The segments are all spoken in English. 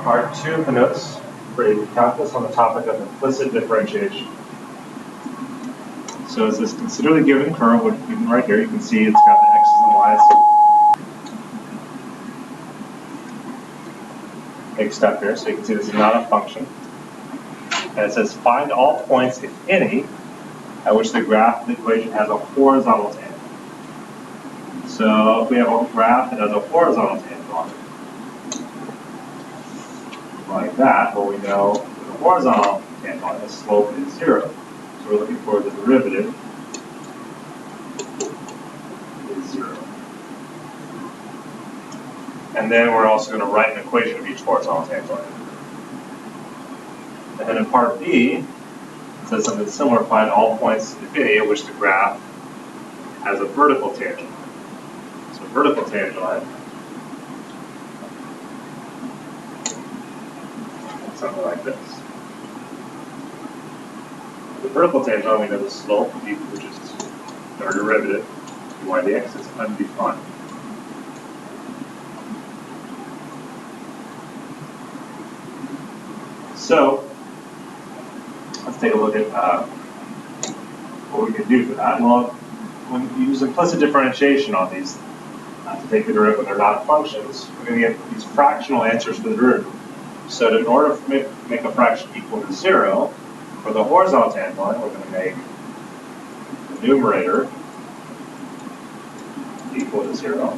part 2 of the notes for AP Calculus on the topic of implicit differentiation. So as this consider the given curve, which right here, you can see it's got the x's and y's mixed up here, so you can see this is not a function. And it says find all points, if any, at which the graph of the equation has a horizontal tangent. So if we have a graph that has a horizontal tangent on it, like that, well, we know with a horizontal tangent on it, the slope is 0. So we're looking for the derivative is 0. And then we're also going to write an equation of each horizontal tangent line. And then in part B, it says something similar, find all points, if any, at which the graph has a vertical tangent line. So vertical tangent line, something like this. The vertical tangent line, we know the slope, which is our derivative, dy dx, is undefined. So let's take a look at what we can do for that. Well, when you use implicit differentiation on these, to take the derivative when they're not functions, we're going to get these fractional answers for the derivative. So in order to make a fraction equal to 0, for the horizontal tangent line, we're going to make the numerator equal to 0.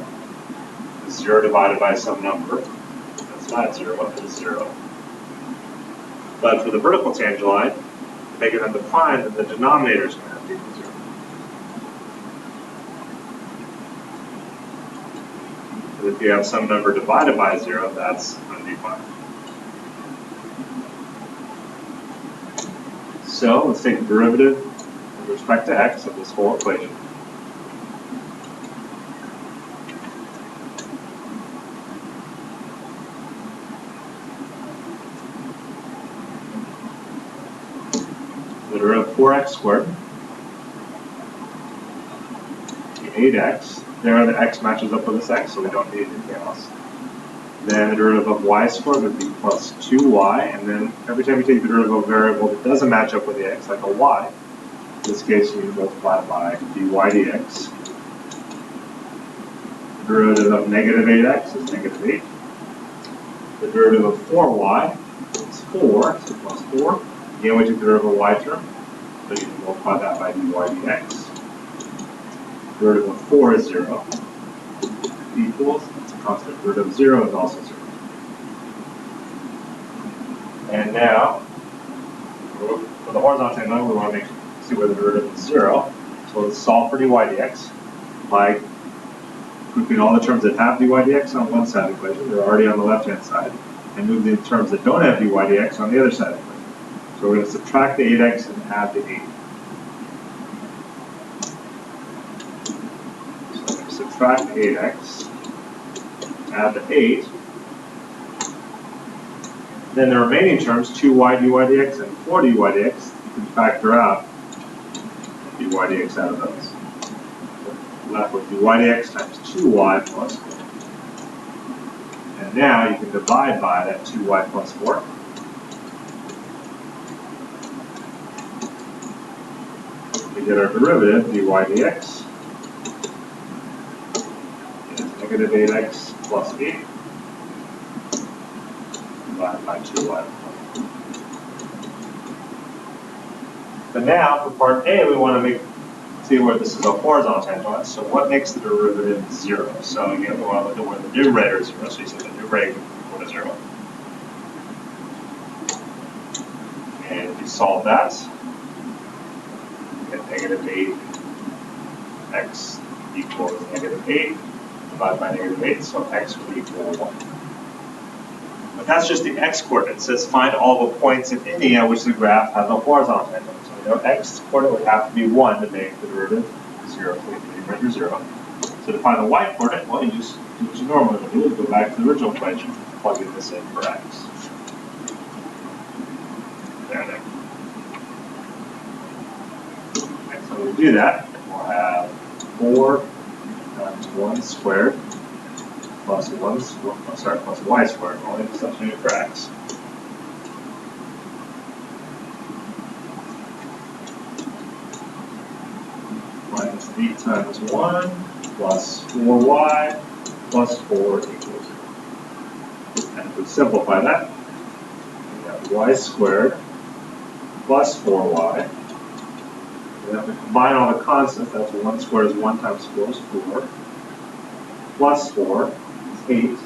0 divided by some number. That's not 0, it is 0. But for the vertical tangent line, to make it undefined, then the denominator is going to have to equal 0. But if you have some number divided by 0, that's undefined. So let's take the derivative with respect to x of this whole equation. The derivative of 4x squared, 8x. There the x matches up with this x, so we don't need anything else. Then the derivative of y squared would be plus 2y, and then every time you take the derivative of a variable that doesn't match up with the x, like a y, in this case we multiply by dy dx. The derivative of negative 8x is negative 8. The derivative of 4y is 4, so plus 4. Again, we took the derivative of y term, so you can multiply that by dy dx. The derivative of 4 is 0. Equals, it's a constant. The derivative of 0 is also 0. And now, for the horizontal tangent line, we want to see where the derivative is 0. So let's solve for dy dx by grouping all the terms that have dy dx on one side of the equation. They're already on the left-hand side. And move the terms that don't have dy dx on the other side of the equation. So we're going to subtract the 8x and add the 8. So we're going to subtract 8x, add the 8. Then the remaining terms, 2y dy dx and 4 dy dx, you can factor out dy dx out of those. So left with dy dx times 2y plus 4. And now you can divide by that 2y plus 4. We get our derivative, dy dx, is negative 8x plus 8 divided by 2y. But now, for part A, we want to see where this is a horizontal tangent line. So what makes the derivative 0? So again, we want to look at where the numerator is 0. So you say the numerator is equal to 0. And if you solve that, get negative 8x equals negative 8 divided by negative 8, so x would equal 1. But that's just the x coordinate. It says find all the points, if any, at which the graph has a horizontal tangent. So we know x coordinate would have to be 1 to make the derivative 0, so we can numerator 0. So to find the y coordinate, well, you just do what you normally would do, is go back to the original equation, plugging this in for x. There. So when we do that, we'll have 4 times 1 squared plus plus y squared, only substitute for x. Minus 8 times 1 plus 4y plus 4 equals 0. And if we simplify that, we have y squared plus 4y. We have to combine all the constants. That's 1 squared is 1 times 4 is 4. Plus 4 is 8.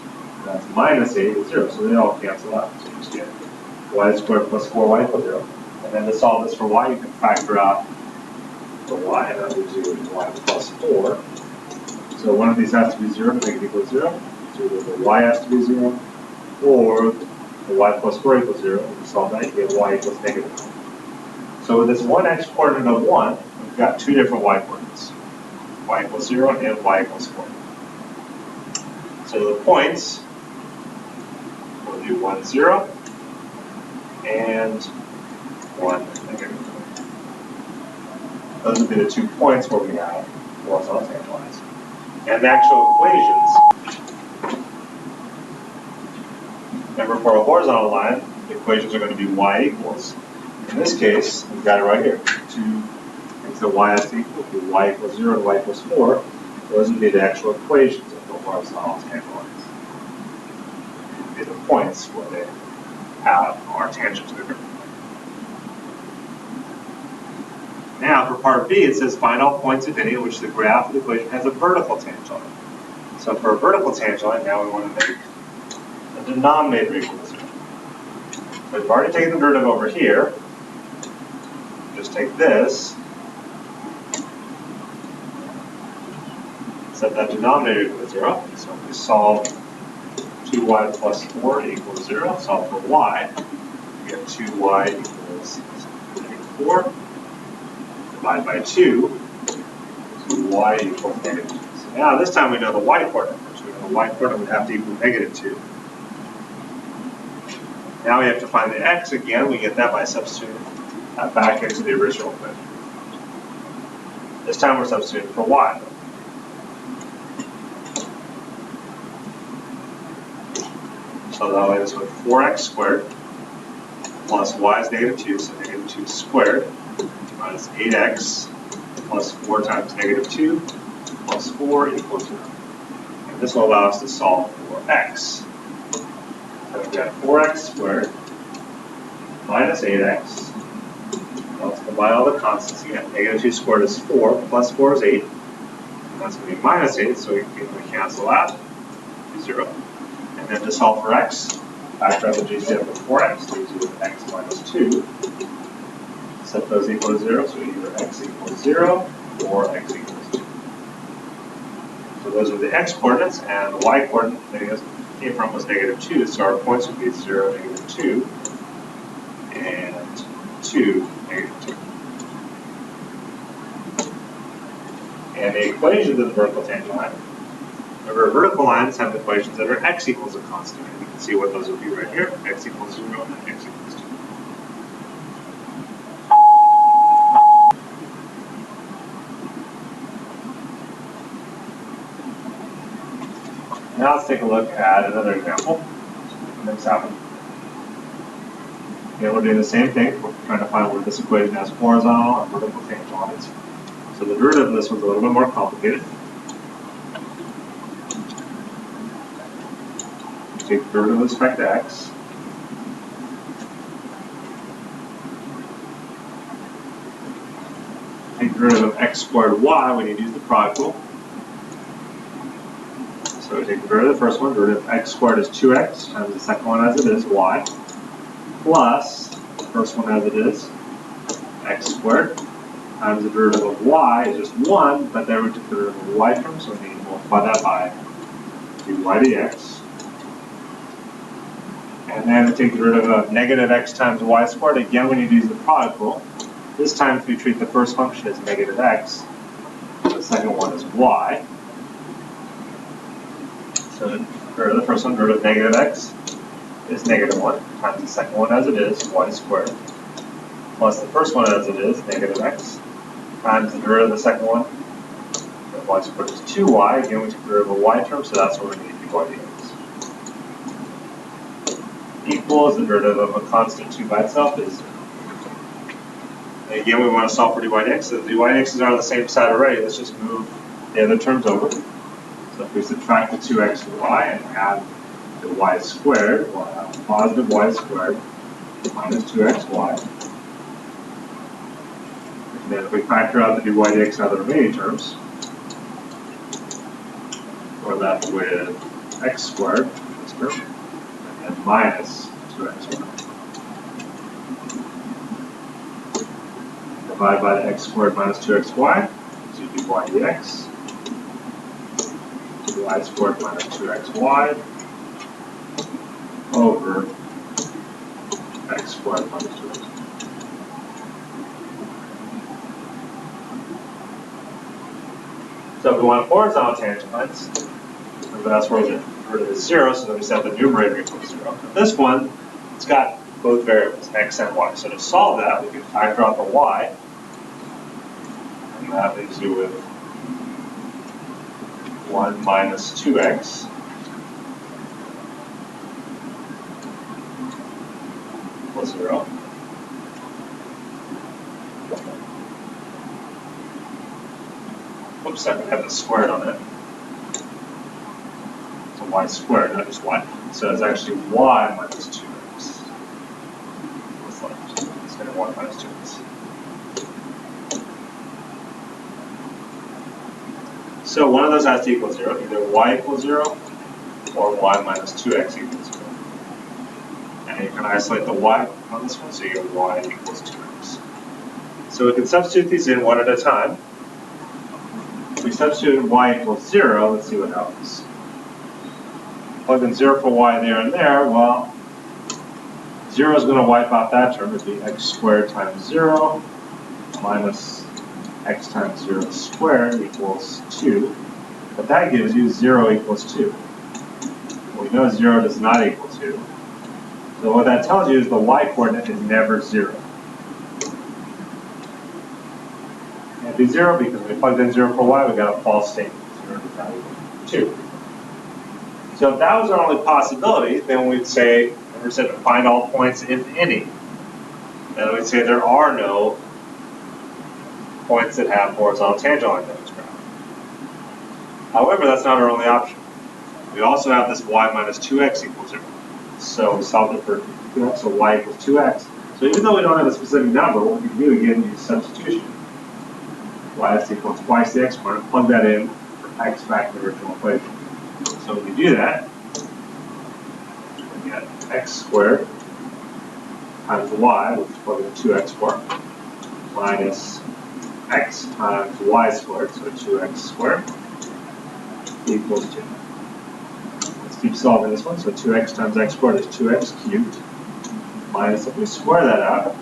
That's minus 8 is 0. So they all cancel out. So you just get y squared plus 4y equals 0. And then to solve this for y, you can factor out the y, and that leaves you with y plus 4. So one of these has to be 0 to make it equal 0. So either the y has to be 0, or the y plus 4 equals 0. If you solve that, you get y equals negative 1. So with this one x coordinate of 1, we've got two different y coordinates. Y equals 0 and y equals 4. So the points, we'll do 1, 0, and 1, negative 1. Those would be the 2 points where we have horizontal tangent lines. And the actual equations, remember for a horizontal line, the equations are going to be y equals. In this case, we've got it right here. 2 things that y has to equal to y equals 0 and y equals 4. Those would be the actual equations of the horizontal tangent lines. These would be the points where they have our tangent to the curve. Now, for part B, it says find all points, if any, in which the graph of the equation has a vertical tangent line. So for a vertical tangent line, now we want to make the denominator equal to 0. So we've already taken the derivative over here. Just take this, set that denominator equal to 0. So if we solve 2y plus 4 equals 0, solve for y, we get 2y equals 4. Divide by 2, so y equals negative 2. So now this time we know the y coordinate. So we know the y coordinate would have to equal negative 2. Now we have to find the x again. We get that by substituting that back into the original equation. This time we're substituting for y. So that'll leave us with 4x squared plus y is negative 2, so negative 2 squared minus 8x plus 4 times negative 2 plus 4 equals 0. And this will allow us to solve for x. So we've got 4x squared minus 8x. Now let's combine all the constants again. Negative 2 squared is 4, plus 4 is 8. And that's going to be minus 8, so we can cancel out to 0. And then to solve for x, factor out the GCF of 4x, leaves you with x minus 2. Set those equal to 0, so either x equals 0 or x equals 2. So those are the x coordinates, and the y coordinate that came from was negative 2, so our points would be 0, negative 2, and 2, negative 2. And the equations of the vertical tangent line. Remember, vertical lines have equations that are x equals a constant, and you can see what those would be right here, x equals 0 and x equals 2. Now let's take a look at another example. Next happen. Okay, we're doing the same thing. We're trying to find where this equation has horizontal and vertical tangent lines. So the derivative of this one's a little bit more complicated. Take the derivative with respect to x. Take the derivative of x squared y, we need to use the product rule. So we take the derivative of the first one, derivative of x squared is 2x, times the second one as it is, y, plus the first one as it is, x squared, times the derivative of y is just 1, but there we took the derivative of the y term, so we need to multiply that by dy dx. And then we take the derivative of negative x times y squared. Again, we need to use the product rule. This time, if we treat the first function as negative x, the second one is y. So the first one, derivative of negative x, is negative 1, times the second one as it is, y squared, plus the first one as it is, negative x, times the derivative of the second one, y squared is 2y. Again, we took the derivative of y term, so that's what we need to y dx. Equals the derivative of a constant 2 by itself is 0. And again, we want to solve for dy dx. So the dy dx's are on the same side already. Let's just move the other terms over. So if we subtract the 2xy and add the y squared, we'll have positive y squared minus 2xy. And then if we factor out the dy dx out of the remaining terms, we're left with x squared, this term, and minus 2xy. Divide by the x squared minus 2xy, so dy dx. Y squared minus 2xy over x squared minus 2xy. So if we want horizontal tangent lines, remember that's where the derivative is 0, so then we set the numerator equals 0. But this one, it's got both variables, x and y. So to solve that, we can factor out the y, and that leaves you with 1 minus 2x equals 0. Oops, I have the squared on it. So y squared, not just y. So it's actually y minus 2x. What's left? It's going to be 1 minus 2x. So one of those has to equal 0, either y equals 0 or y minus 2x equals 0. And you can isolate the y on this one, so you get y equals 2x. So we can substitute these in one at a time. If we substitute y equals 0, let's see what happens. Plug in 0 for y there and there, well, 0 is going to wipe out that term. It would be x squared times 0 minus x times 0 squared equals 2. But that gives you 0 equals 2. We know 0 does not equal 2. So what that tells you is the y coordinate is never 0. It can't be 0 because when we plugged in 0 for y, we got a false statement. 0 does not equal 2. So if that was our only possibility, then we'd say, remember said to find all points if any. And we'd say there are no points that have horizontal tangent lines on this graph. However, that's not our only option. We also have this y minus 2x equals 0. So we solved it for 2x, so y equals 2x. So even though we don't have a specific number, what we can do again is substitution. Y is equal to twice the x squared, plug that in for x back in the original equation. So when we do that, we get x squared times y, which is plugged in 2x squared, minus x times y squared, so 2x squared, equals 2. Let's keep solving this one. So 2x times x squared is 2x cubed, minus, if we square that out,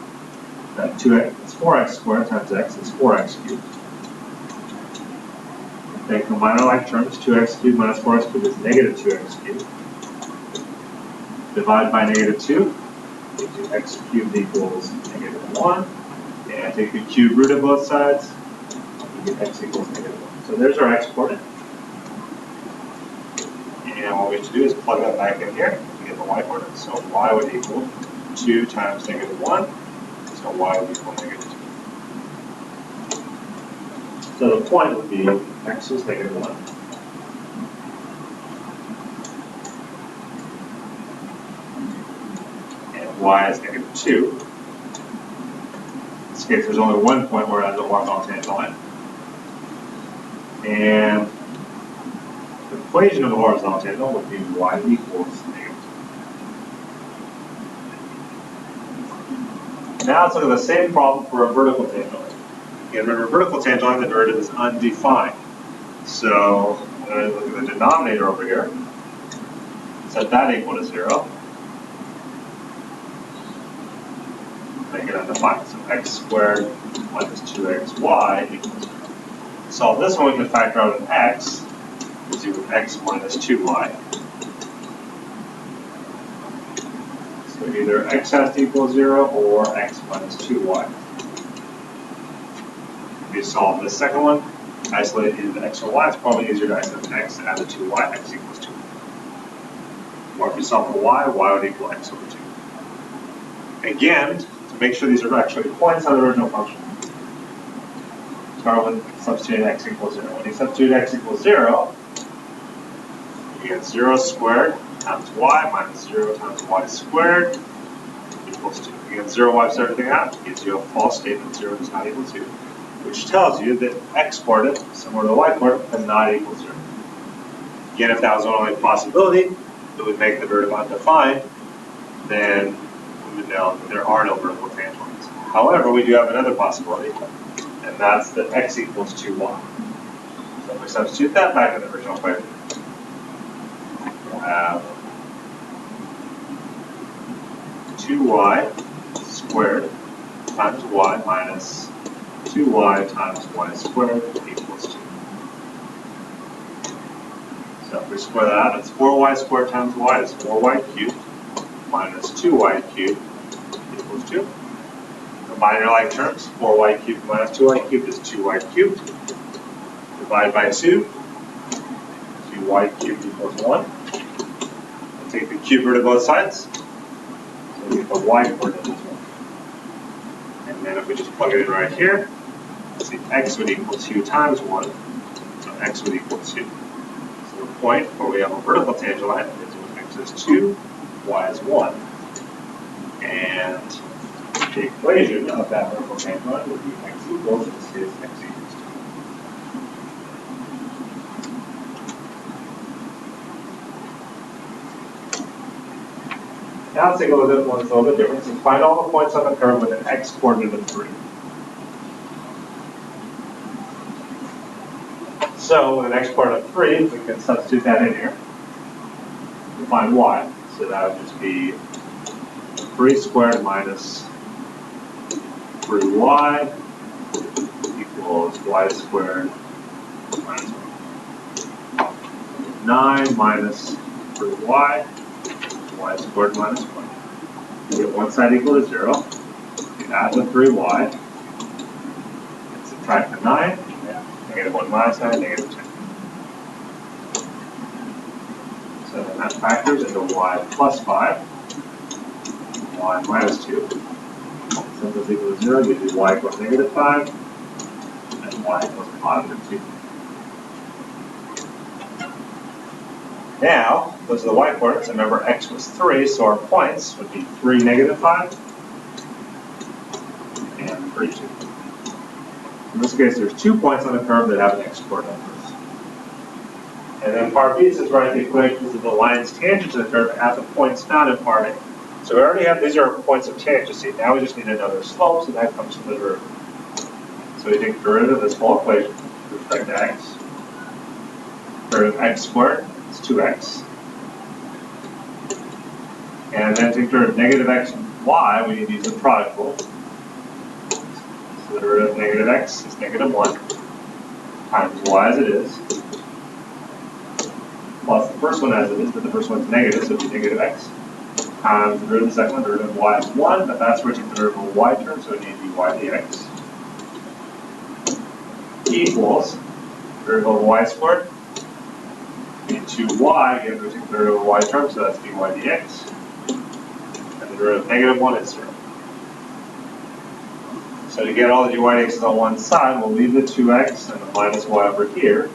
that 2x is 4x squared times x is 4x cubed. They combine our like terms, 2x cubed minus 4x cubed is negative 2x cubed. Divide by negative 2, gives you x cubed equals negative 1. And take the cube root of both sides, you get x equals negative 1. So there's our x coordinate. And what we have to do is plug that back in here to get the y coordinate. So y would equal 2 times negative 1. So y would equal negative 2. So the point would be x is negative 1. And y is negative 2. In this case, there's only one point where it has a horizontal tangent line. And the equation of the horizontal tangent would be y equals negative 2. Now let's look at the same problem for a vertical tangent line. Again, remember, vertical tangent line, the derivative is undefined. So I'm going to look at the denominator over here. Set that equal to 0. Make it undefined. So x squared minus 2xy equals 0. To solve this one, we can factor out an x, gives you x minus 2y. So either x has to equal 0 or x minus 2y. If you solve this second one, isolate either the x or y, it's probably easier to isolate x and add the 2y, x equals 2. Or if you solve for y would equal x over 2. Again, to make sure these are actually points on the original function, start with substituting x equals 0. When you substitute x equals 0, you get 0 squared times y minus 0 times y squared equals 2. You get 0 wipes everything out, gives you a false statement, 0 does not equal 2, which tells you that x coordinate, similar to the y coordinate, does not equal 0. Again, if that was our only possibility that would make the derivative undefined, then we would know that there are no vertical tangent lines. However, we do have another possibility, and that's that x equals 2y. So if we substitute that back in the original equation, we'll have 2y squared times y minus 2y times y squared equals 2. So if we square that out, it's 4y squared times y is 4y cubed minus 2y cubed equals 2. Combine your like terms, 4y cubed minus 2y cubed is 2y cubed. Divide by 2, 2y cubed equals 1. We'll take the cube root of both sides, so we get the y coordinate as 1. And then if we just plug it in right here, see x would equal 2 times 1, so x would equal 2. So the point where we have a vertical tangent line is when x is 2, y is 1. And the equation of that vertical tangent line would be x equals, this is x equals 2. Now let's take a look at one that's a little bit different. So find all the points on the curve with an x coordinate of 3. So with an x coordinate of 3, we can substitute that in here to find y. So that would just be 3 squared minus 3y equals y squared minus 1. 9 minus 3y, y squared minus 1. You get one side equal to 0. You add the 3y, and subtract the 9. Negative 1 minus 9, negative 10. So then that factors into y plus 5, y minus 2. So this equals 0, gives you y equals negative 5, and y equals positive 2. Now, those are the y coordinates. Remember, x was 3, so our points would be 3, negative 5, and 3, 2. In this case, there's 2 points on the curve that have an x coordinate. And then part B says write the equations of the lines tangent to the curve at the points found in part A. So we already have, these are points of tangency. Now we just need another slope, so that comes from the derivative. So we take the derivative of this whole equation with respect to x. Derivative of x squared is 2x. And then take the derivative of negative x and y, we need to use the product rule. So the derivative of negative x is negative 1 times y as it is, plus the first one as it is, but the first one's negative, so it'd be negative x, times the derivative of the second one, the derivative of y is 1, but that's where we take the derivative of y term, so it needs to be y dx, equals derivative of y squared, and 2y, again, we take the derivative of y term, so that's dy dx, and the derivative of negative 1 is 0. So to get all the dy dx's on one side, we'll leave the 2x and the minus y over here,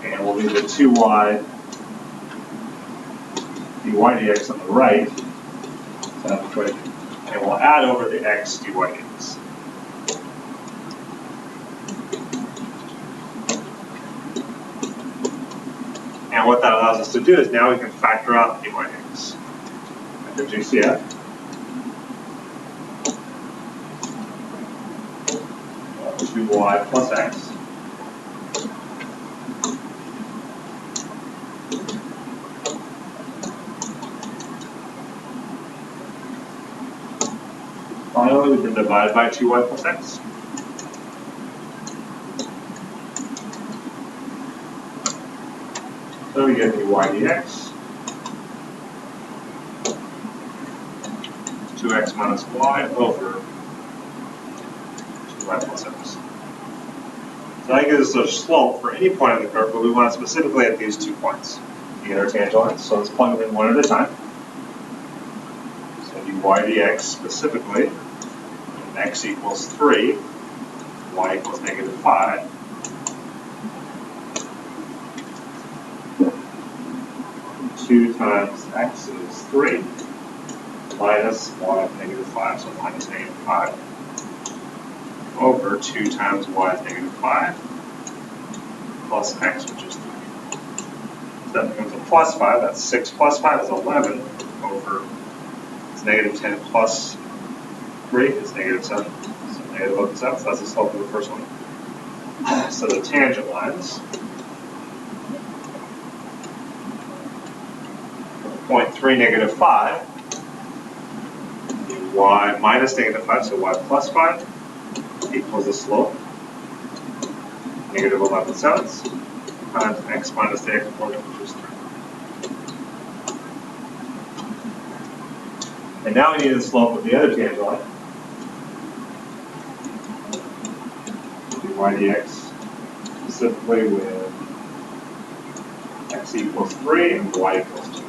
and we'll leave the 2y dy dx on the right, and we'll add over the x dy dx. And what that allows us to do is now we can factor out dy dx. Under GCF, 2y plus x finally we can divide by 2y plus x. So we get dy dx 2x minus y over 2y plus x. So that gives us a slope for any point on the curve, but we want it specifically at these 2 points. to get our tangent lines. So let's plug them in one at a time. So dy dx specifically, when x equals 3, y equals -5. 2 times x is 3 minus y of -5, so minus -5, over 2 times y is -5 plus x, which is 3. So that becomes a plus 5. That's 6 plus 5 is 11 over, it's -10 plus 3 is -7. So -11, so that's the slope of the first one. So the tangent lines, point 3, -5, y minus -5, so y plus 5 equals the slope, -11/7 times x minus the x coordinate, which is 3. And now we need the slope of the other tangent line. Dy dx specifically with x equals 3 and y equals 2.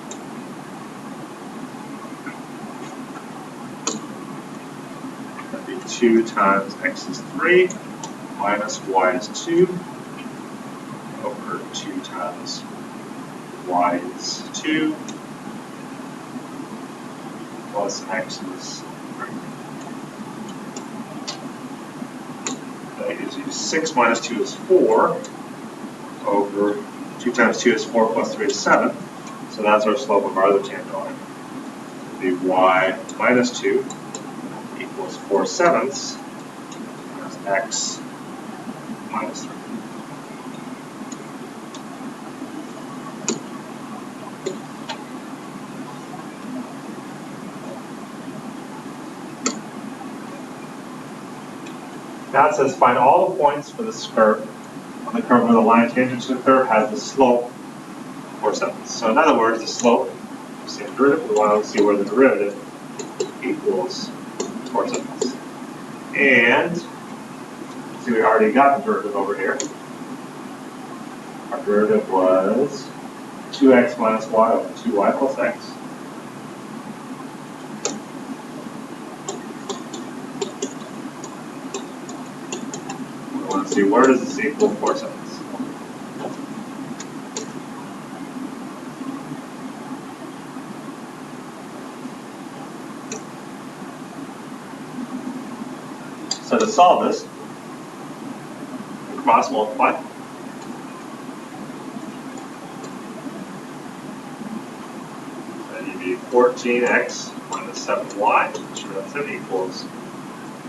That'd be 2 times x is 3 minus y is 2 over 2 times y is 2 plus x is 3. That gives you 6 minus 2 is 4 over 2 times 2 is 4 plus 3 is 7. So that's our slope of our other tangent line. The y minus 2 equals 4/7 minus x minus 3. Now it says find all the points for this curve on the curve where the line tangent to the curve has the slope 4/7. So in other words, the slope, same derivative, we want to see where the derivative equals 4/7. And see, we already got the derivative over here. Our derivative was 2x minus y over 2y plus x. We want to see where does this equal 4/7. So to solve this, cross multiply. Then you need 14x minus 7y, which that's it, equals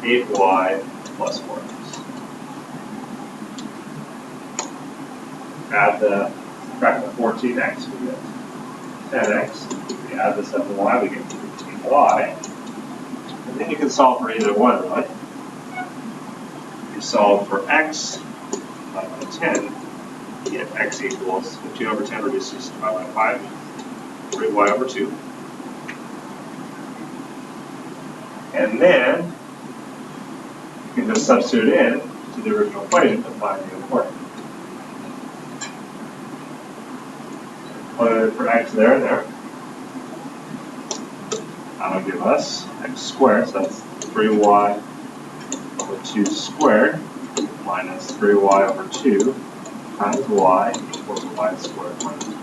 8y plus 4x. Subtract the 14x, we get 10x. We add the 7y, we get 15y. And then you can solve for either one, right? You solve for x by 10, you get x equals 15 over 10 reduces to 5 by 5, 3y over 2. And then you can just substitute in to the original equation to find the coordinate. Put it for x there and there. That'll give us x squared, so that's 3y over 2 squared minus 3y over 2 times y equals y squared minus 2.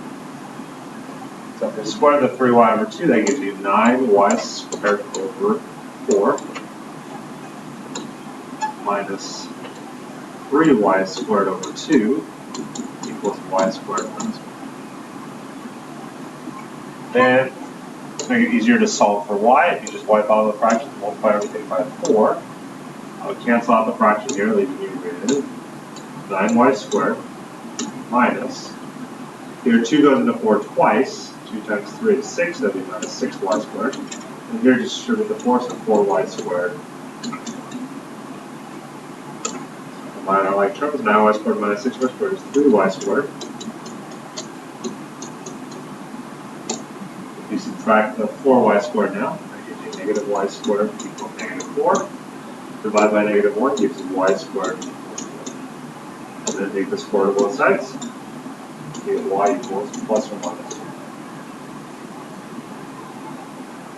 So if we square the 3y over 2, that gives you 9y squared over 4 minus 3y squared over 2 equals y squared minus 1. Then, to make it easier to solve for y, if you just wipe out the fractions, multiply everything by 4, I would cancel out the fraction here, leaving you with 9y squared minus, here 2 goes into 4 twice, 2 times 3 is 6, that would be minus 6y squared. And here distribute the 4, so 4y squared. Combine our like terms, 9y squared minus 6y squared is 3y squared. If you subtract the 4y squared now, that gives you negative y squared equals negative 4. Divide by negative 1 gives you y squared. And then take the square of both sides. You get y equals plus or minus 1.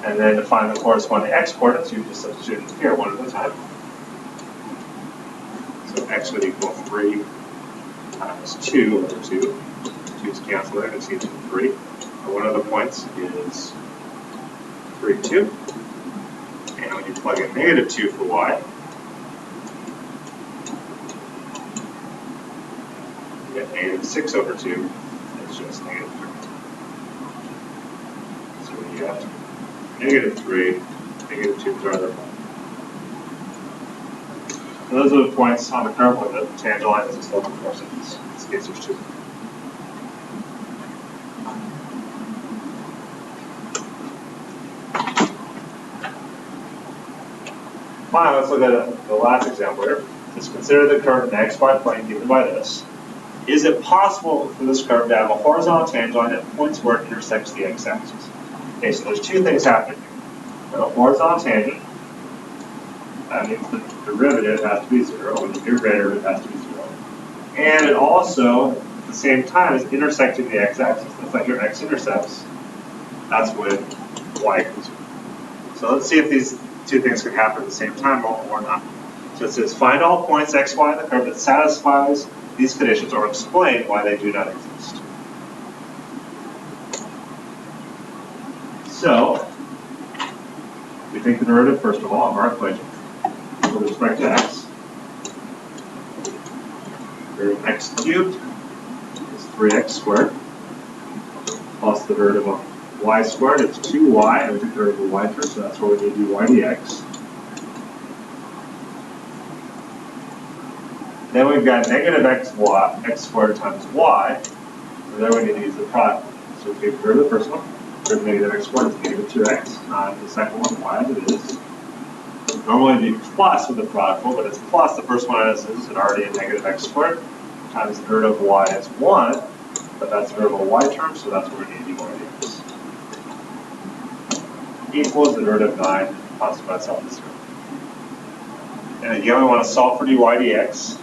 And then to find the corresponding x coordinates, you just substitute it here one at a time. So x would equal 3 times 2 over 2. 2's cancel it, it's equal to 3. And one of the points is 3, 2. And when you plug in negative 2 for y, you get negative 6 over 2. It's just negative 3. So we get negative 3, negative 2 is our other point. And those are the points on the curve where the tangent line is a slope of 4 seconds. In this case, there's 2. Fine, let's look at the last example here. Just consider the curve in the xy plane given by this. Is it possible for this curve to have a horizontal tangent line at points where it intersects the x-axis? Okay, so there's two things happening here. With a horizontal tangent, that means the derivative has to be 0, and the numerator has to be 0. And it also, at the same time, is intersecting the x-axis. That's like your x-intercepts. That's when y equals 0. So let's see if these two things can happen at the same time or not. So it says, find all points x, y in the curve that satisfies these conditions or explain why they do not exist. So, we take the derivative, first of all, of our equation with respect to x. Derivative of x cubed is 3x squared plus the derivative of y squared is 2y, and we took the derivative of y first, so that's where we need to do y dx. Then we've got negative x squared times y, so there we need to use the product. So we take the derivative of the first one, derivative of negative x squared is negative 2x, the second one, y as it is. Normally it'd be plus with the product rule, but it's plus the first one as is, and already a negative x squared, times the derivative of y is 1, but that's the derivative of y term, so that's where we need to do y dx. Equals the derivative of 9, constant by itself is 0. And again, we want to solve for dy dx.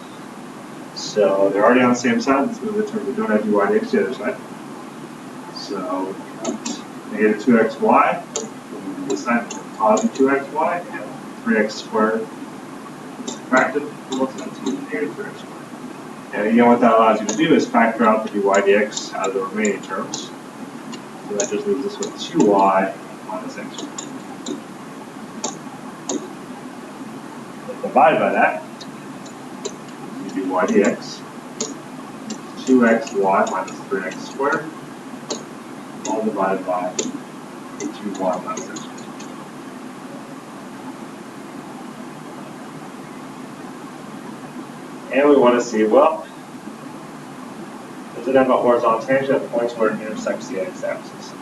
So they're already on the same side, let's move the term, we don't have dy dx to the other side. So negative 2xy, this side positive 2xy, and 3x squared subtracted, equals to negative 3x squared. And again, what that allows you to do is factor out the dy dx out of the remaining terms. So that just leaves us with 2y minus x squared. Divided by that, you do y dx, 2xy minus 3x squared, all divided by 2y minus x squared. And we want to see, well, does it have a horizontal tangent at points where it intersects the x-axis?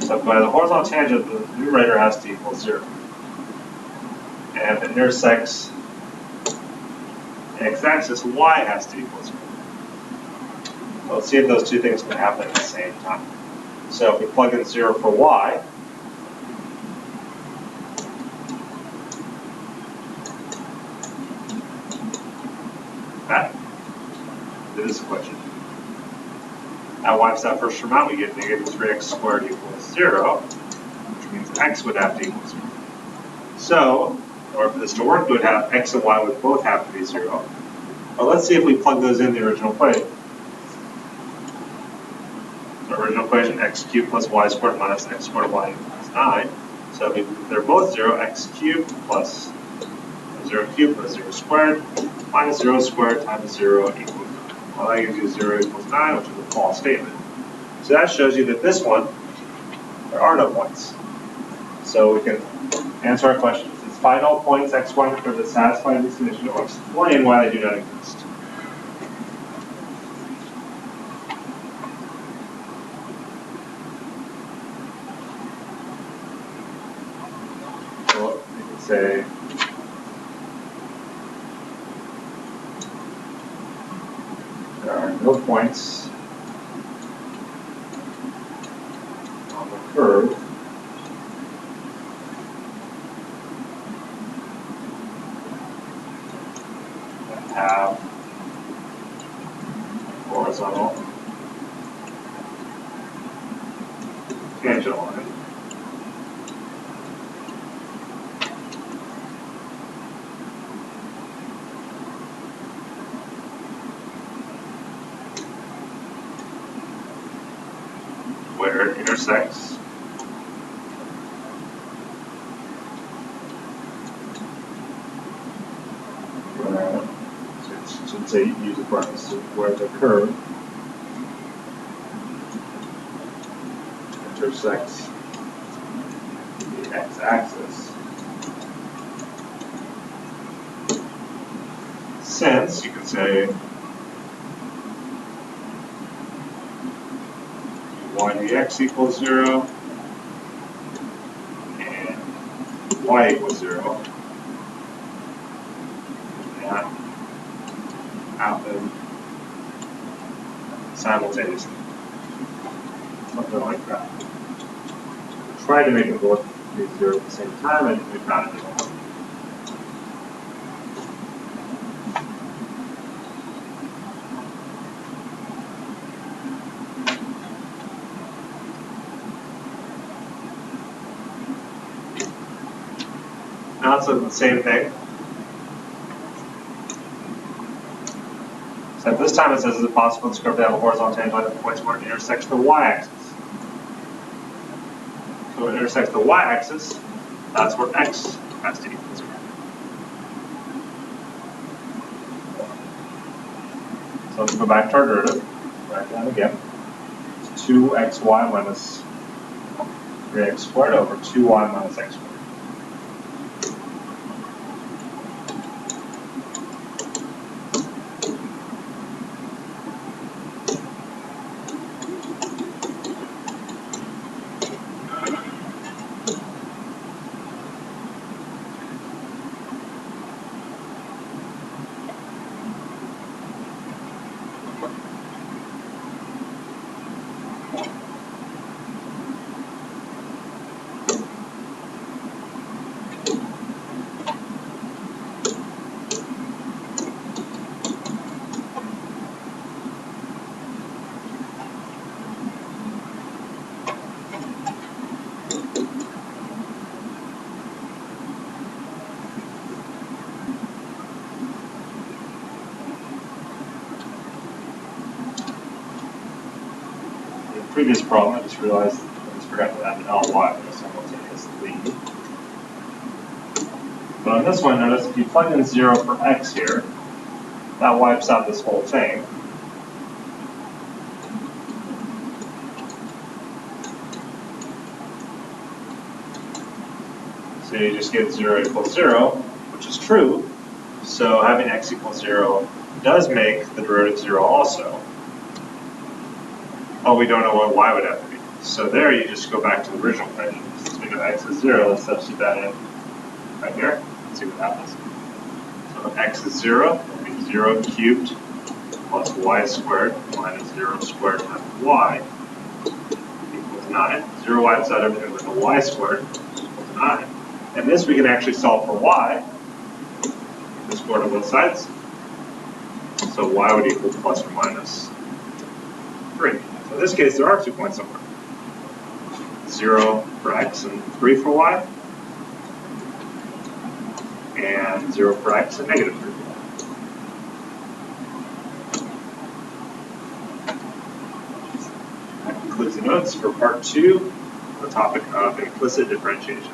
So by the horizontal tangent, the numerator has to equal 0. And if it intersects the x-axis, y has to equal 0. So let's see if those two things can happen at the same time. So if we plug in 0 for y, that is this equation. That wipes that first term out. We get negative 3x squared equals 0, which means x would have to equal 0. So, in order for this to work, we would have x and y would both have to be 0. But let's see if we plug those in the original equation. The original equation, x cubed plus y squared minus x squared y equals 9. So if they're both 0, x cubed plus 0 cubed plus 0 squared minus 0 squared times 0 equals 9. Well, that gives you 0 equals 9, which is a false statement. So that shows you that this one, there are no points. So we can answer our questions. It's find all points x, y, and the curve that satisfy this condition or explain why they do not exist. So we can say there are no points on the curve that have horizontal tangent line. Where it intersects should say use a parenthesis where the curve intersects the x-axis. Since you can say y dx equals 0 and y equals 0. That happen simultaneously. Something like that. Try to make it both be 0 at the same time, and we found it doesn't work. Now let's look at the same thing. So this time it says, is it possible to curve to have a horizontal tangent line at the points where it intersects the y-axis? So it intersects the y-axis, that's where x has to equal 0. So let's go back to our derivative. Write that again. It's 2xy minus 3x squared over 2y minus x squared. Previous problem, I just realized I just forgot to add an ly for the simultaneous lead. But on this one, notice if you plug in 0 for x here, that wipes out this whole thing. So you just get 0 equals 0, which is true. So having x equals 0 does make the derivative 0 also. Oh, we don't know what y would have to be. So there you just go back to the original equation. Since we know x is 0, let's substitute that in right here. Let's see what happens. So x is 0, that means 0 cubed plus y squared minus 0 squared times y equals 9. 0 wipes out everything with a y squared equals 9. And this we can actually solve for y. The square on both sides. So y would equal plus or minus 3. So in this case, there are 2 points somewhere. 0 for x and 3 for y. And 0 for x and negative 3 for y. That concludes the notes for part 2, the topic of implicit differentiation.